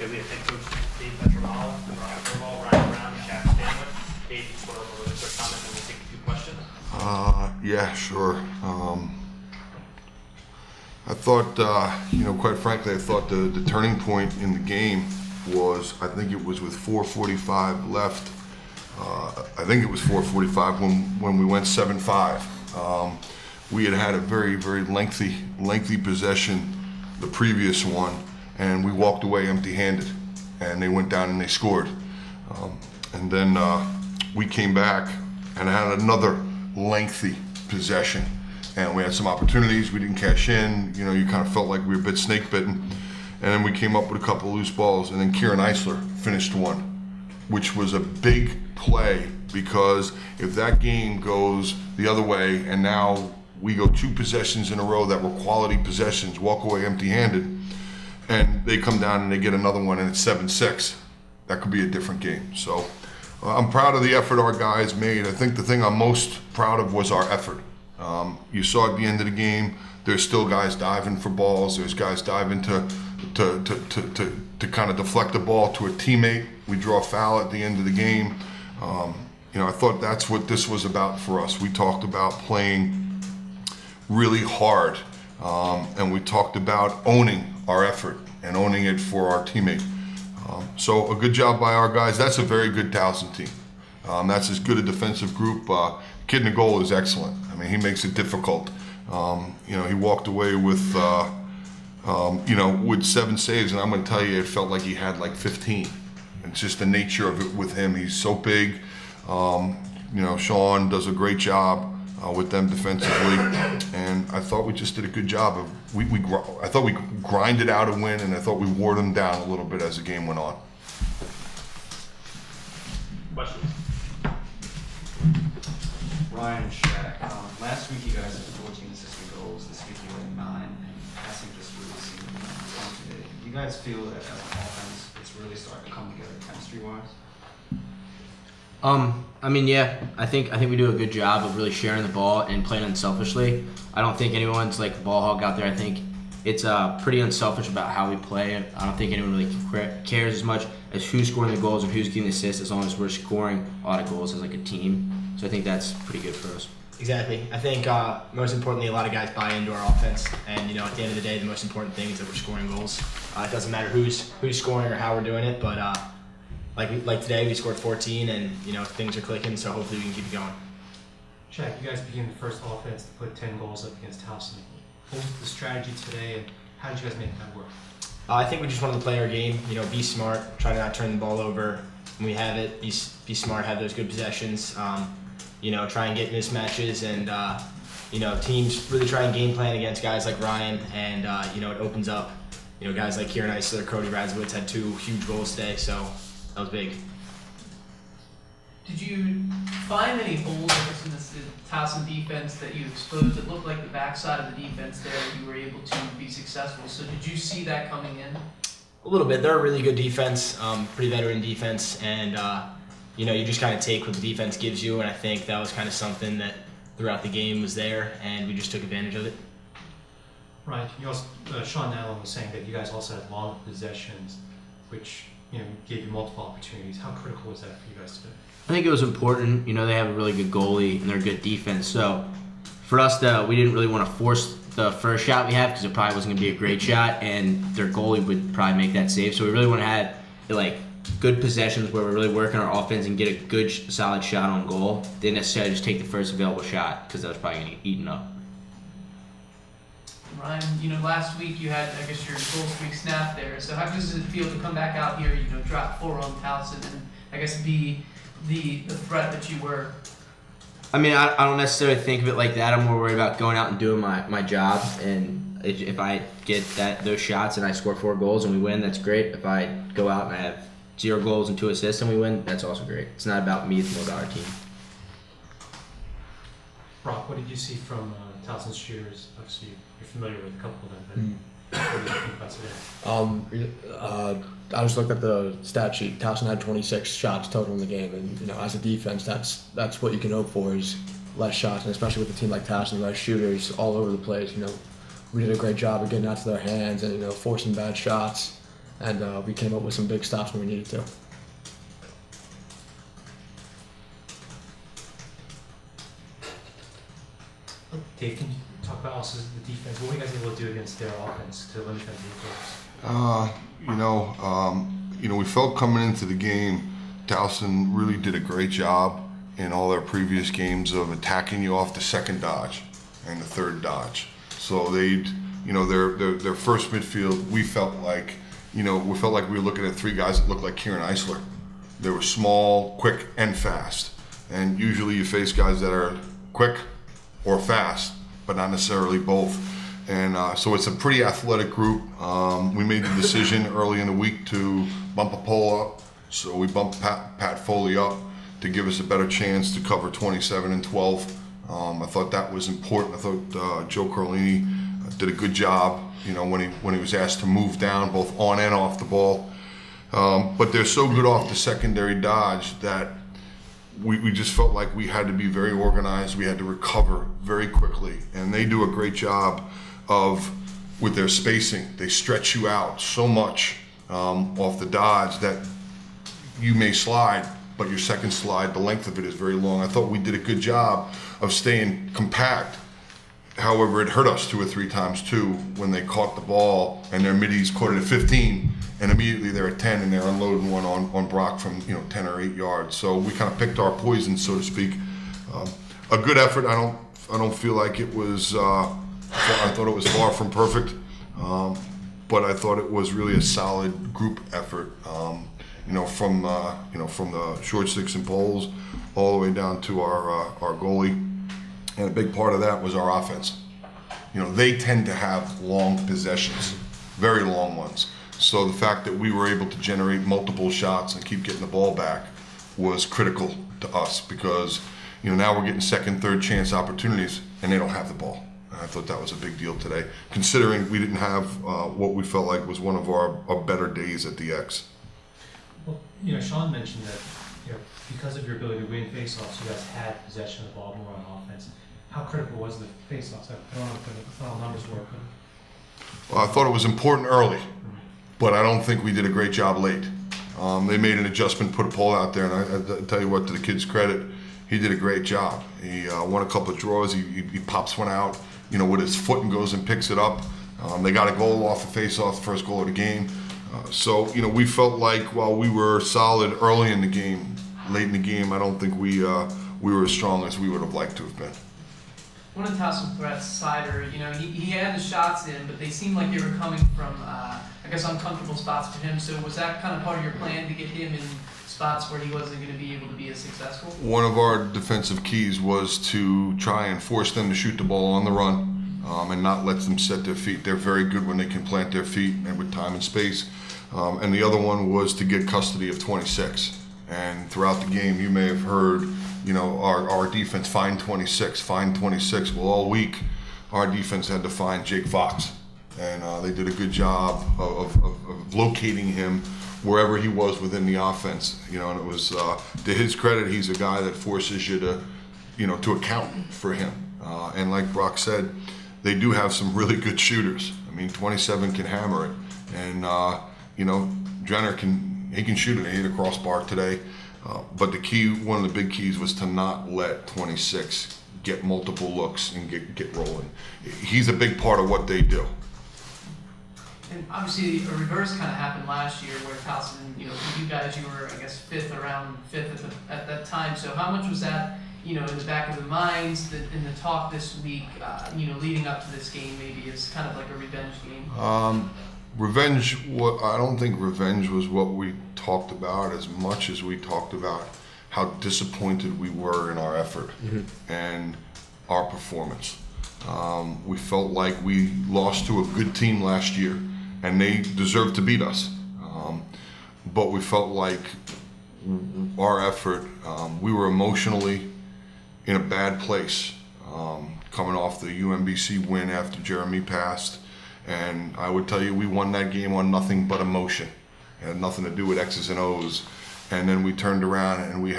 Okay, we have head coach Dave Pietramala, Turnbaugh, Brown and Shack Stanwick. Dave, you want to make a quick comment, and we'll take a few questions. Yeah, sure. I thought, quite frankly, I thought the turning point in the game was, I think it was with 4:45 left. I think it was 4:45 when we went 7-5. We had a very, very lengthy possession, the previous one, and we walked away empty-handed, and they went down and they scored. And then we came back and had another lengthy possession, and we had some opportunities we didn't cash in. You kind of felt like we were a bit snake bitten, and then we came up with a couple of loose balls, and then Kieran Eisler finished one, which was a big play, because if that game goes the other way and now we go 2 possessions in a row that were quality possessions, walk away empty-handed, and they come down and they get another one and it's 7-6, that could be a different game. So I'm proud of the effort our guys made. I think the thing I'm most proud of was our effort. You saw at the end of the game, there's still guys diving for balls. There's guys diving to kind of deflect the ball to a teammate. We draw a foul at the end of the game. I thought that's what this was about for us. We talked about playing really hard, and we talked about owning our effort and owning it for our teammate. So a good job by our guys. That's a very good Towson team. That's as good a defensive group. Kid in the goal is excellent. I mean, he makes it difficult. He walked away with 7 saves, and I'm going to tell you, it felt like he had like 15. It's just the nature of it with him. He's so big. Sean does a great job with them defensively, and I thought we just did a good job of. I thought we grinded out a win, and I thought we wore them down a little bit as the game went on. Questions? Ryan Shack. Last week you guys had 14 assisted goals. This week you had 9. And passing just really seemed today. Do you guys feel that as an offense, it's really starting to come together chemistry-wise? Yeah, I think we do a good job of really sharing the ball and playing unselfishly. I don't think anyone's like the ball hog out there. I think it's pretty unselfish about how we play. I don't think anyone really cares as much as who's scoring the goals or who's getting the assists, as long as we're scoring a lot of goals as like a team. So I think that's pretty good for us. Exactly. I think most importantly, a lot of guys buy into our offense, and at the end of the day, the most important thing is that we're scoring goals. It doesn't matter who's scoring or how we're doing it, but like today, we scored 14, and things are clicking. So hopefully we can keep it going. Jack, you guys became the first offense to put 10 goals up against Towson. What was the strategy today, and how did you guys make that work? I think we just wanted to play our game. Be smart, try to not turn the ball over when we have it. Be smart, have those good possessions. Try and get mismatches, and teams really try and game plan against guys like Ryan, and it opens up. Guys like Kieran Eisler, Cody Radzowitz had 2 huge goals today, so that was big. Did you find any holes in this Towson defense that you exposed? It looked like the backside of the defense there, you were able to be successful. So did you see that coming in? A little bit. They're a really good defense, pretty veteran defense, and you just kind of take what the defense gives you, and I think that was kind of something that throughout the game was there, and we just took advantage of it. Right. You also, Sean Allen was saying that you guys also had long possessions, which gave you multiple opportunities. How critical was that for you guys today? I think it was important. They have a really good goalie and they're a good defense. So for us, we didn't really want to force the first shot we have, because it probably wasn't going to be a great shot, and their goalie would probably make that save. So we really want to have good possessions where we're really working our offense and get a good solid shot on goal. Didn't necessarily just take the first available shot, because that was probably going to get eaten up. Ryan, last week you had, I guess, your goal streak snapped there. So how does it feel to come back out here, drop 4 on Towson, and I guess be the threat that you were? I don't necessarily think of it like that. I'm more worried about going out and doing my job, and if I get those shots and I score 4 goals and we win, that's great. If I go out and I have 0 goals and 2 assists and we win, that's also great. It's not about me, it's more about our team. Brock, what did you see from Towson's shooters? Obviously, you're familiar with a couple of them, but what do you think about today? I just looked at the stat sheet. Towson had 26 shots total in the game, and as a defense, that's what you can hope for, is less shots, and especially with a team like Towson, less shooters all over the place. We did a great job of getting out to their hands and forcing bad shots, and we came up with some big stops when we needed to. Dave, can you talk about also the defense? What were you guys able to do against their offense to limit them to the goals? We felt coming into the game, Towson really did a great job in all their previous games of attacking you off the second dodge and the third dodge. So they'd, their first midfield, we felt like we were looking at three guys that looked like Kieran Eisler. They were small, quick, and fast. And usually you face guys that are quick or fast, but not necessarily both. And so it's a pretty athletic group. We made the decision early in the week to bump a pole up. So we bumped Pat Foley up to give us a better chance to cover 27 and 12. I thought that was important. I thought Joe Carlini did a good job, when he was asked to move down both on and off the ball. But they're so good off the secondary dodge that we just felt like we had to be very organized. We had to recover very quickly, and they do a great job with their spacing. They stretch you out so much off the dodge that you may slide, but your second slide, the length of it is very long. I thought we did a good job of staying compact. However, it hurt us 2 or 3 times too when they caught the ball and their middies caught it at 15, and immediately they're at 10 and they're unloading one on Brock from 10 or 8 yards. So we kind of picked our poison, so to speak. A good effort. I don't feel like it was. I thought it was far from perfect, but I thought it was really a solid group effort. From the short sticks and poles all the way down to our goalie. And a big part of that was our offense. They tend to have long possessions, very long ones. So the fact that we were able to generate multiple shots and keep getting the ball back was critical to us because, now we're getting second, third chance opportunities and they don't have the ball. And I thought that was a big deal today, considering we didn't have what we felt like was one of our better days at the X. Well, Sean mentioned that, because of your ability to win faceoffs, you guys had possession of the ball more on offense. How critical was the faceoffs? I don't know what the final numbers were. Well, I thought it was important early, but I don't think we did a great job late. They made an adjustment, put a pole out there, and I tell you what, to the kid's credit, he did a great job. He won a couple of draws. He pops one out, with his foot and goes and picks it up. They got a goal off the faceoff, the first goal of the game. So we felt like while we were solid early in the game, late in the game, I don't think we were as strong as we would have liked to have been. One of Towson's threats, Sider, he had the shots in, but they seemed like they were coming from, uncomfortable spots for him. So was that kind of part of your plan to get him in spots where he wasn't going to be able to be as successful? One of our defensive keys was to try and force them to shoot the ball on the run and not let them set their feet. They're very good when they can plant their feet and with time and space. And the other one was to get custody of 26. And throughout the game, you may have heard, our defense find 26. Well, all week, our defense had to find Jake Fox. And they did a good job of locating him wherever he was within the offense. And it was, to his credit, he's a guy that forces you to account for him. And like Brock said, they do have some really good shooters. 27 can hammer it. And, Jenner can shoot it. He hit a crossbar today. But one of the big keys was to not let 26 get multiple looks and get rolling. He's a big part of what they do. And obviously a reverse kind of happened last year where Towson, you guys, you were, fifth at that time. So how much was that, in the back of the minds, in the talk this week, leading up to this game maybe is kind of like a revenge game? I don't think revenge was what we talked about as much as we talked about how disappointed we were in our effort and our performance. We felt like we lost to a good team last year and they deserved to beat us. But we felt like our effort, we were emotionally in a bad place coming off the UMBC win after Jeremy passed. And I would tell you, we won that game on nothing but emotion. It had nothing to do with X's and O's. And then we turned around and we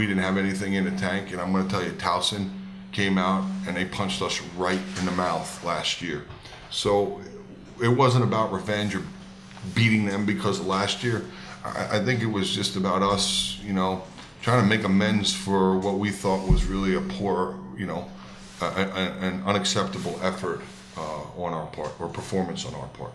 didn't have anything in the tank. And I'm going to tell you, Towson came out and they punched us right in the mouth last year. So it wasn't about revenge or beating them because of last year. I think it was just about us, trying to make amends for what we thought was really a poor, an unacceptable effort on our part, or performance on our part.